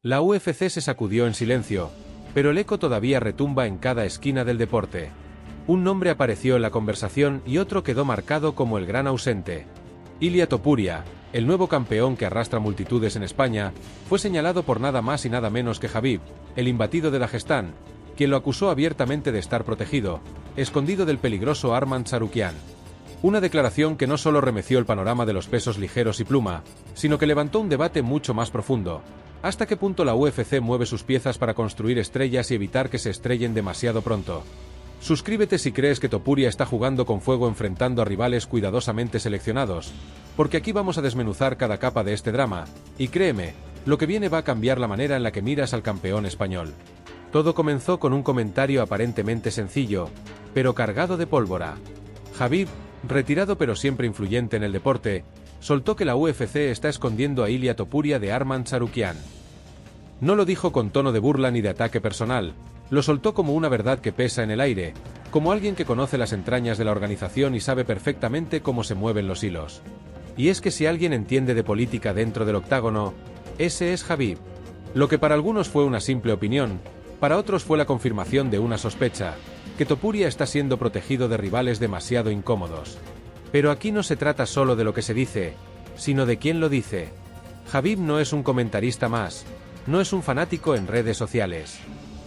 La UFC se sacudió en silencio, pero el eco todavía retumba en cada esquina del deporte. Un nombre apareció en la conversación y otro quedó marcado como el gran ausente. Ilia Topuria, el nuevo campeón que arrastra multitudes en España, fue señalado por nada más y nada menos que Khabib, el imbatido de Dagestán, quien lo acusó abiertamente de estar protegido, escondido del peligroso Arman Tsarukyan. Una declaración que no solo remeció el panorama de los pesos ligeros y pluma, sino que levantó un debate mucho más profundo. ¿Hasta qué punto la UFC mueve sus piezas para construir estrellas y evitar que se estrellen demasiado pronto? Suscríbete si crees que Topuria está jugando con fuego enfrentando a rivales cuidadosamente seleccionados, porque aquí vamos a desmenuzar cada capa de este drama, y créeme, lo que viene va a cambiar la manera en la que miras al campeón español. Todo comenzó con un comentario aparentemente sencillo, pero cargado de pólvora. Khabib, retirado pero siempre influyente en el deporte, soltó que la UFC está escondiendo a Ilia Topuria de Arman Tsarukyan. No lo dijo con tono de burla ni de ataque personal, lo soltó como una verdad que pesa en el aire, como alguien que conoce las entrañas de la organización y sabe perfectamente cómo se mueven los hilos. Y es que si alguien entiende de política dentro del octágono, ese es Khabib. Lo que para algunos fue una simple opinión, para otros fue la confirmación de una sospecha, que Topuria está siendo protegido de rivales demasiado incómodos. Pero aquí no se trata solo de lo que se dice, sino de quién lo dice. Khabib no es un comentarista más, no es un fanático en redes sociales.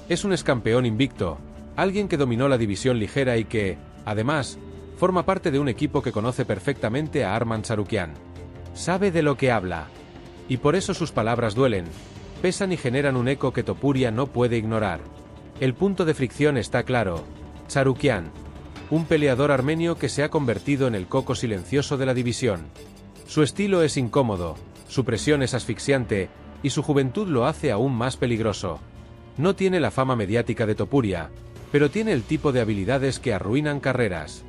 Es un excampeón invicto, alguien que dominó la división ligera y que, además, forma parte de un equipo que conoce perfectamente a Arman Tsarukyan. Sabe de lo que habla. Y por eso sus palabras duelen, pesan y generan un eco que Topuria no puede ignorar. El punto de fricción está claro. Tsarukyan, un peleador armenio que se ha convertido en el coco silencioso de la división. Su estilo es incómodo, su presión es asfixiante, y su juventud lo hace aún más peligroso. No tiene la fama mediática de Topuria, pero tiene el tipo de habilidades que arruinan carreras.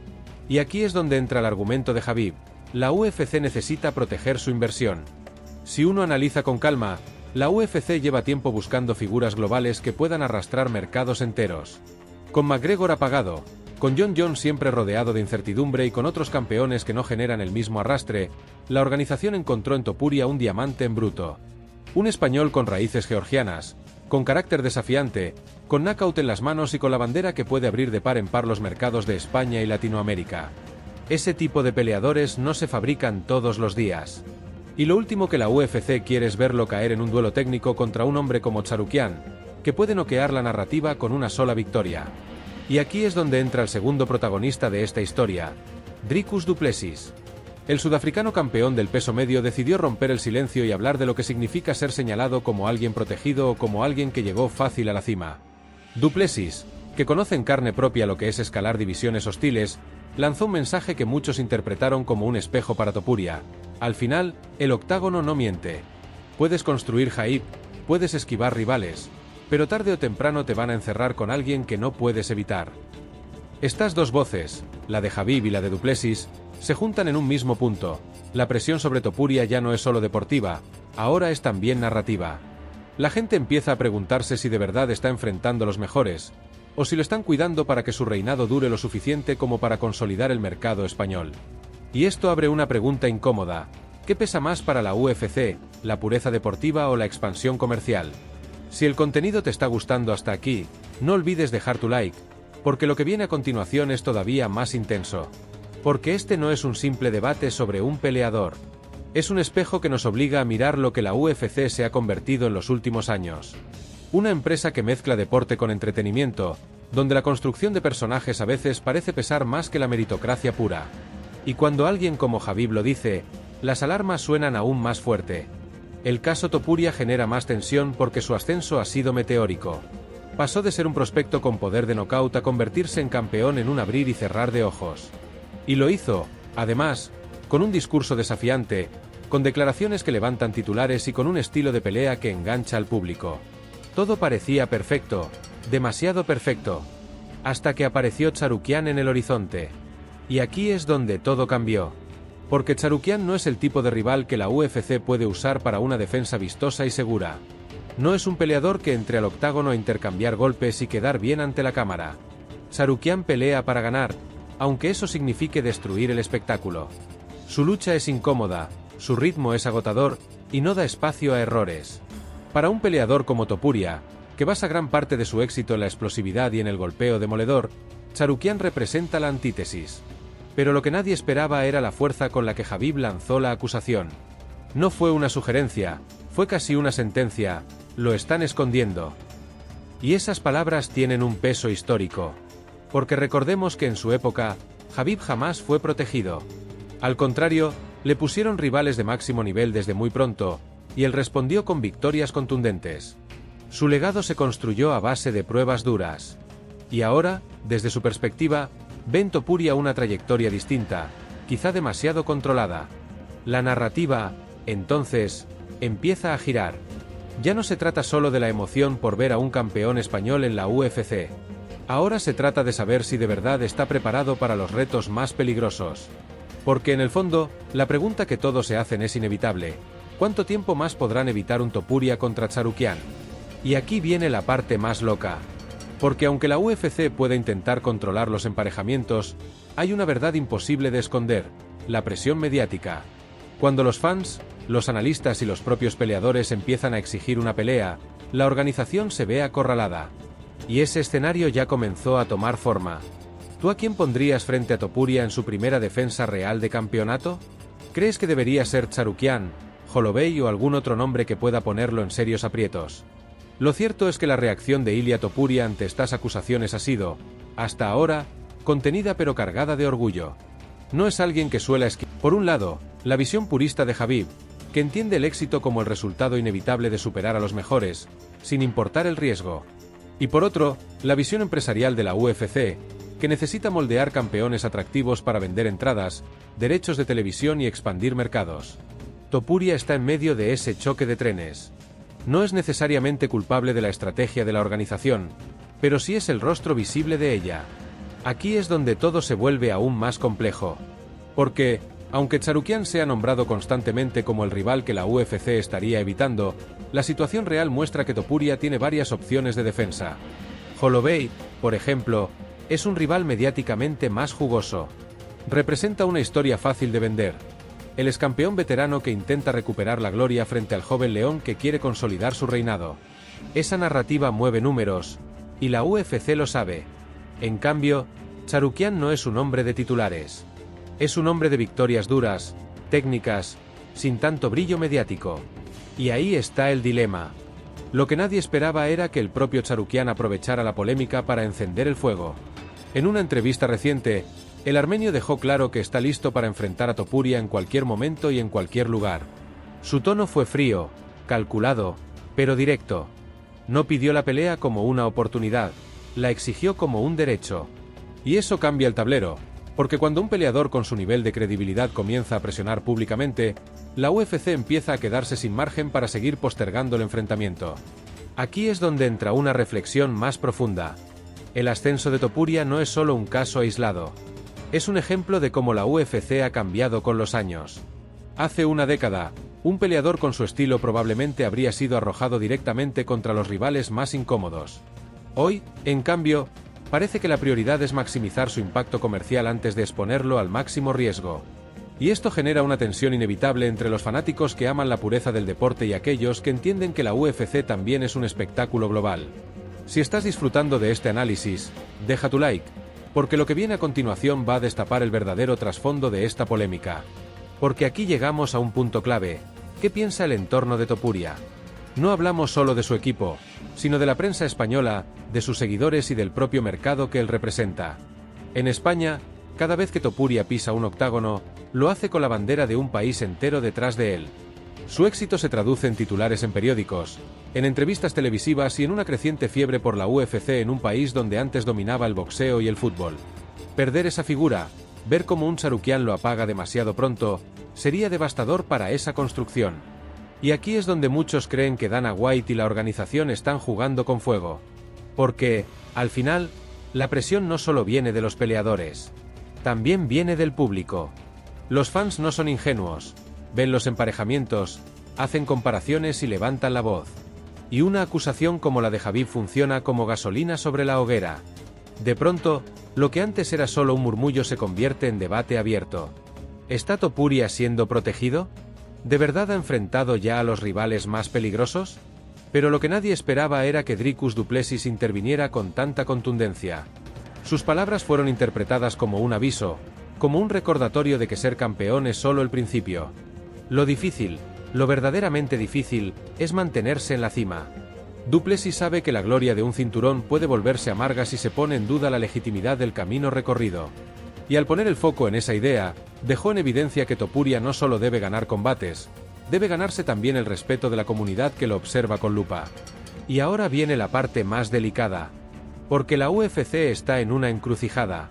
Y aquí es donde entra el argumento de Khabib. La UFC necesita proteger su inversión. Si uno analiza con calma, la UFC lleva tiempo buscando figuras globales que puedan arrastrar mercados enteros. Con McGregor apagado, con Jon Jones siempre rodeado de incertidumbre y con otros campeones que no generan el mismo arrastre, la organización encontró en Topuria un diamante en bruto. Un español con raíces georgianas, con carácter desafiante, con knockout en las manos y con la bandera que puede abrir de par en par los mercados de España y Latinoamérica. Ese tipo de peleadores no se fabrican todos los días. Y lo último que la UFC quiere es verlo caer en un duelo técnico contra un hombre como Tsarukyan, que puede noquear la narrativa con una sola victoria. Y aquí es donde entra el segundo protagonista de esta historia, Dricus du Plessis. El sudafricano campeón del peso medio decidió romper el silencio y hablar de lo que significa ser señalado como alguien protegido o como alguien que llegó fácil a la cima. Du Plessis, que conoce en carne propia lo que es escalar divisiones hostiles, lanzó un mensaje que muchos interpretaron como un espejo para Topuria. Al final, el octágono no miente. Puedes construir hype, puedes esquivar rivales, pero tarde o temprano te van a encerrar con alguien que no puedes evitar. Estas dos voces, la de Khabib y la de Du Plessis, se juntan en un mismo punto. La presión sobre Topuria ya no es solo deportiva, ahora es también narrativa. La gente empieza a preguntarse si de verdad está enfrentando a los mejores, o si lo están cuidando para que su reinado dure lo suficiente como para consolidar el mercado español. Y esto abre una pregunta incómoda. ¿Qué pesa más para la UFC, la pureza deportiva o la expansión comercial? Si el contenido te está gustando hasta aquí, no olvides dejar tu like, porque lo que viene a continuación es todavía más intenso. Porque este no es un simple debate sobre un peleador. Es un espejo que nos obliga a mirar lo que la UFC se ha convertido en los últimos años. Una empresa que mezcla deporte con entretenimiento, donde la construcción de personajes a veces parece pesar más que la meritocracia pura. Y cuando alguien como Khabib lo dice, las alarmas suenan aún más fuerte. El caso Topuria genera más tensión porque su ascenso ha sido meteórico. Pasó de ser un prospecto con poder de nocaut a convertirse en campeón en un abrir y cerrar de ojos. Y lo hizo, además, con un discurso desafiante, con declaraciones que levantan titulares y con un estilo de pelea que engancha al público. Todo parecía perfecto, demasiado perfecto, hasta que apareció Tsarukyan en el horizonte. Y aquí es donde todo cambió. Porque Tsarukyan no es el tipo de rival que la UFC puede usar para una defensa vistosa y segura. No es un peleador que entre al octágono a intercambiar golpes y quedar bien ante la cámara. Tsarukyan pelea para ganar, aunque eso signifique destruir el espectáculo. Su lucha es incómoda, su ritmo es agotador, y no da espacio a errores. Para un peleador como Topuria, que basa gran parte de su éxito en la explosividad y en el golpeo demoledor, Tsarukyan representa la antítesis. Pero lo que nadie esperaba era la fuerza con la que Khabib lanzó la acusación. No fue una sugerencia, fue casi una sentencia: lo están escondiendo. Y esas palabras tienen un peso histórico. Porque recordemos que en su época, Khabib jamás fue protegido. Al contrario, le pusieron rivales de máximo nivel desde muy pronto, y él respondió con victorias contundentes. Su legado se construyó a base de pruebas duras. Y ahora, desde su perspectiva, ve en Topuria una trayectoria distinta, quizá demasiado controlada. La narrativa, entonces, empieza a girar. Ya no se trata solo de la emoción por ver a un campeón español en la UFC. Ahora se trata de saber si de verdad está preparado para los retos más peligrosos. Porque en el fondo, la pregunta que todos se hacen es inevitable: ¿cuánto tiempo más podrán evitar un Topuria contra Tsarukyan? Y aquí viene la parte más loca. Porque aunque la UFC puede intentar controlar los emparejamientos, hay una verdad imposible de esconder: la presión mediática. Cuando los fans, los analistas y los propios peleadores empiezan a exigir una pelea, la organización se ve acorralada. Y ese escenario ya comenzó a tomar forma. ¿Tú a quién pondrías frente a Topuria en su primera defensa real de campeonato? ¿Crees que debería ser Tsarukyan, Holloway o algún otro nombre que pueda ponerlo en serios aprietos? Lo cierto es que la reacción de Ilia Topuria ante estas acusaciones ha sido, hasta ahora, contenida pero cargada de orgullo. No es alguien que suela esquivar. Por un lado, la visión purista de Khabib, que entiende el éxito como el resultado inevitable de superar a los mejores, sin importar el riesgo. Y por otro, la visión empresarial de la UFC, que necesita moldear campeones atractivos para vender entradas, derechos de televisión y expandir mercados. Topuria está en medio de ese choque de trenes. No es necesariamente culpable de la estrategia de la organización, pero sí es el rostro visible de ella. Aquí es donde todo se vuelve aún más complejo. Porque, aunque Tsarukyan sea nombrado constantemente como el rival que la UFC estaría evitando, la situación real muestra que Topuria tiene varias opciones de defensa. Holloway, por ejemplo, es un rival mediáticamente más jugoso. Representa una historia fácil de vender. El excampeón veterano que intenta recuperar la gloria frente al joven león que quiere consolidar su reinado. Esa narrativa mueve números, y la UFC lo sabe. En cambio, Tsarukyan no es un hombre de titulares. Es un hombre de victorias duras, técnicas, sin tanto brillo mediático. Y ahí está el dilema. Lo que nadie esperaba era que el propio Tsarukyan aprovechara la polémica para encender el fuego. En una entrevista reciente, el armenio dejó claro que está listo para enfrentar a Topuria en cualquier momento y en cualquier lugar. Su tono fue frío, calculado, pero directo. No pidió la pelea como una oportunidad, la exigió como un derecho. Y eso cambia el tablero, porque cuando un peleador con su nivel de credibilidad comienza a presionar públicamente, la UFC empieza a quedarse sin margen para seguir postergando el enfrentamiento. Aquí es donde entra una reflexión más profunda. El ascenso de Topuria no es solo un caso aislado. Es un ejemplo de cómo la UFC ha cambiado con los años. Hace una década, un peleador con su estilo probablemente habría sido arrojado directamente contra los rivales más incómodos. Hoy, en cambio, parece que la prioridad es maximizar su impacto comercial antes de exponerlo al máximo riesgo. Y esto genera una tensión inevitable entre los fanáticos que aman la pureza del deporte y aquellos que entienden que la UFC también es un espectáculo global. Si estás disfrutando de este análisis, deja tu like, porque lo que viene a continuación va a destapar el verdadero trasfondo de esta polémica. Porque aquí llegamos a un punto clave. ¿Qué piensa el entorno de Topuria? No hablamos solo de su equipo, sino de la prensa española, de sus seguidores y del propio mercado que él representa. En España, cada vez que Topuria pisa un octágono, lo hace con la bandera de un país entero detrás de él. Su éxito se traduce en titulares en periódicos, en entrevistas televisivas y en una creciente fiebre por la UFC en un país donde antes dominaba el boxeo y el fútbol. Perder esa figura, ver cómo un Tsarukyan lo apaga demasiado pronto, sería devastador para esa construcción. Y aquí es donde muchos creen que Dana White y la organización están jugando con fuego. Porque, al final, la presión no solo viene de los peleadores. También viene del público. Los fans no son ingenuos. Ven los emparejamientos, hacen comparaciones y levantan la voz. Y una acusación como la de Khabib funciona como gasolina sobre la hoguera. De pronto, lo que antes era solo un murmullo se convierte en debate abierto. ¿Está Topuria siendo protegido? ¿De verdad ha enfrentado ya a los rivales más peligrosos? Pero lo que nadie esperaba era que Dricus du Plessis interviniera con tanta contundencia. Sus palabras fueron interpretadas como un aviso, como un recordatorio de que ser campeón es solo el principio. Lo difícil, lo verdaderamente difícil, es mantenerse en la cima. Du Plessis sabe que la gloria de un cinturón puede volverse amarga si se pone en duda la legitimidad del camino recorrido. Y al poner el foco en esa idea, dejó en evidencia que Topuria no solo debe ganar combates, debe ganarse también el respeto de la comunidad que lo observa con lupa. Y ahora viene la parte más delicada. Porque la UFC está en una encrucijada.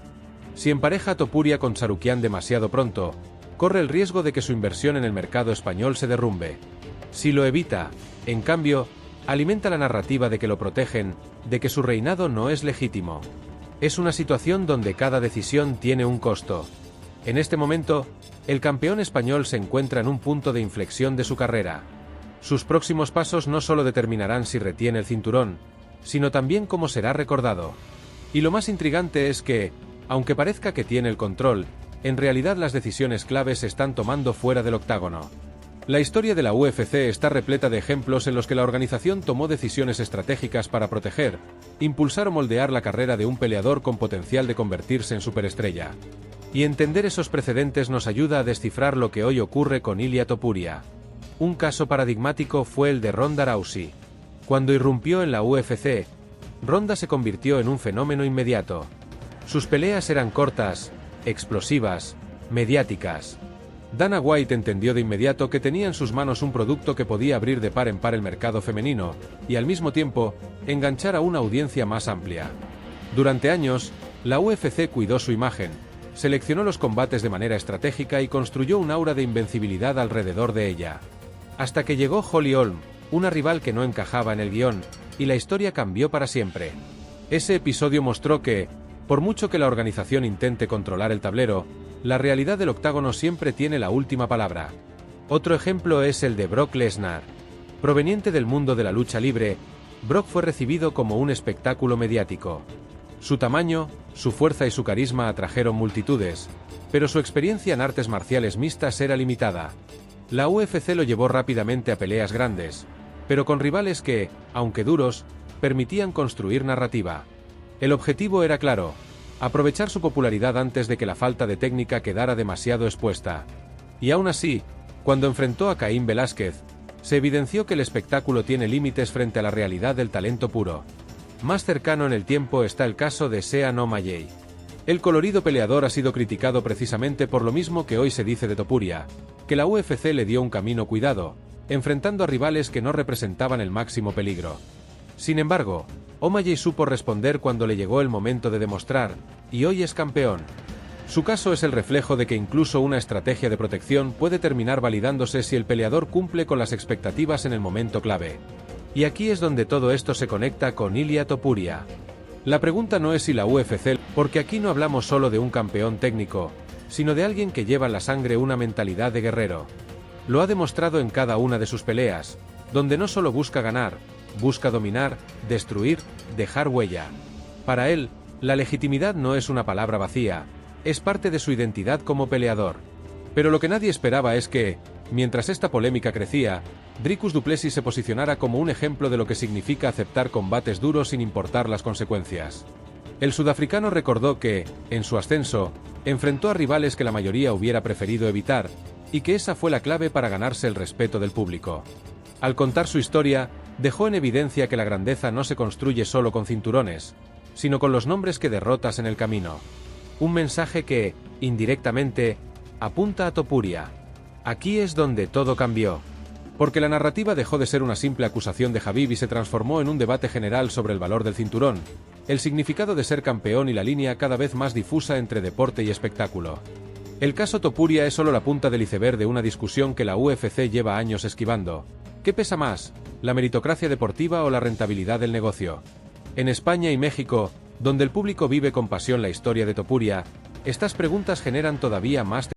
Si empareja a Topuria con Tsarukyan demasiado pronto, corre el riesgo de que su inversión en el mercado español se derrumbe. Si lo evita, en cambio, alimenta la narrativa de que lo protegen, de que su reinado no es legítimo. Es una situación donde cada decisión tiene un costo. En este momento, el campeón español se encuentra en un punto de inflexión de su carrera. Sus próximos pasos no solo determinarán si retiene el cinturón, sino también cómo será recordado. Y lo más intrigante es que, aunque parezca que tiene el control, en realidad las decisiones claves se están tomando fuera del octágono. La historia de la UFC está repleta de ejemplos en los que la organización tomó decisiones estratégicas para proteger, impulsar o moldear la carrera de un peleador con potencial de convertirse en superestrella. Y entender esos precedentes nos ayuda a descifrar lo que hoy ocurre con Ilia Topuria. Un caso paradigmático fue el de Ronda Rousey. Cuando irrumpió en la UFC, Ronda se convirtió en un fenómeno inmediato. Sus peleas eran cortas, explosivas, mediáticas. Dana White entendió de inmediato que tenía en sus manos un producto que podía abrir de par en par el mercado femenino, y al mismo tiempo, enganchar a una audiencia más amplia. Durante años, la UFC cuidó su imagen, seleccionó los combates de manera estratégica y construyó un aura de invencibilidad alrededor de ella. Hasta que llegó Holly Holm, una rival que no encajaba en el guión, y la historia cambió para siempre. Ese episodio mostró que, por mucho que la organización intente controlar el tablero, la realidad del octágono siempre tiene la última palabra. Otro ejemplo es el de Brock Lesnar. Proveniente del mundo de la lucha libre, Brock fue recibido como un espectáculo mediático. Su tamaño, su fuerza y su carisma atrajeron multitudes, pero su experiencia en artes marciales mixtas era limitada. La UFC lo llevó rápidamente a peleas grandes, pero con rivales que, aunque duros, permitían construir narrativa. El objetivo era claro: aprovechar su popularidad antes de que la falta de técnica quedara demasiado expuesta. Y aún así, cuando enfrentó a Caín Velázquez, se evidenció que el espectáculo tiene límites frente a la realidad del talento puro. Más cercano en el tiempo está el caso de Sean O'Malley. El colorido peleador ha sido criticado precisamente por lo mismo que hoy se dice de Topuria, que la UFC le dio un camino cuidado, enfrentando a rivales que no representaban el máximo peligro. Sin embargo, O'Malley supo responder cuando le llegó el momento de demostrar, y hoy es campeón. Su caso es el reflejo de que incluso una estrategia de protección puede terminar validándose si el peleador cumple con las expectativas en el momento clave. Y aquí es donde todo esto se conecta con Ilia Topuria. La pregunta no es si la UFC, porque aquí no hablamos solo de un campeón técnico, sino de alguien que lleva en la sangre una mentalidad de guerrero. Lo ha demostrado en cada una de sus peleas, donde no solo busca ganar, busca dominar, destruir, dejar huella. Para él, la legitimidad no es una palabra vacía, es parte de su identidad como peleador. Pero lo que nadie esperaba es que, mientras esta polémica crecía, Dricus du Plessis se posicionara como un ejemplo de lo que significa aceptar combates duros sin importar las consecuencias. El sudafricano recordó que, en su ascenso, enfrentó a rivales que la mayoría hubiera preferido evitar, y que esa fue la clave para ganarse el respeto del público. Al contar su historia, dejó en evidencia que la grandeza no se construye solo con cinturones, sino con los nombres que derrotas en el camino. Un mensaje que, indirectamente, apunta a Topuria. Aquí es donde todo cambió. Porque la narrativa dejó de ser una simple acusación de Khabib y se transformó en un debate general sobre el valor del cinturón, el significado de ser campeón y la línea cada vez más difusa entre deporte y espectáculo. El caso Topuria es solo la punta del iceberg de una discusión que la UFC lleva años esquivando. ¿Qué pesa más, la meritocracia deportiva o la rentabilidad del negocio? En España y México, donde el público vive con pasión la historia de Topuria, estas preguntas generan todavía más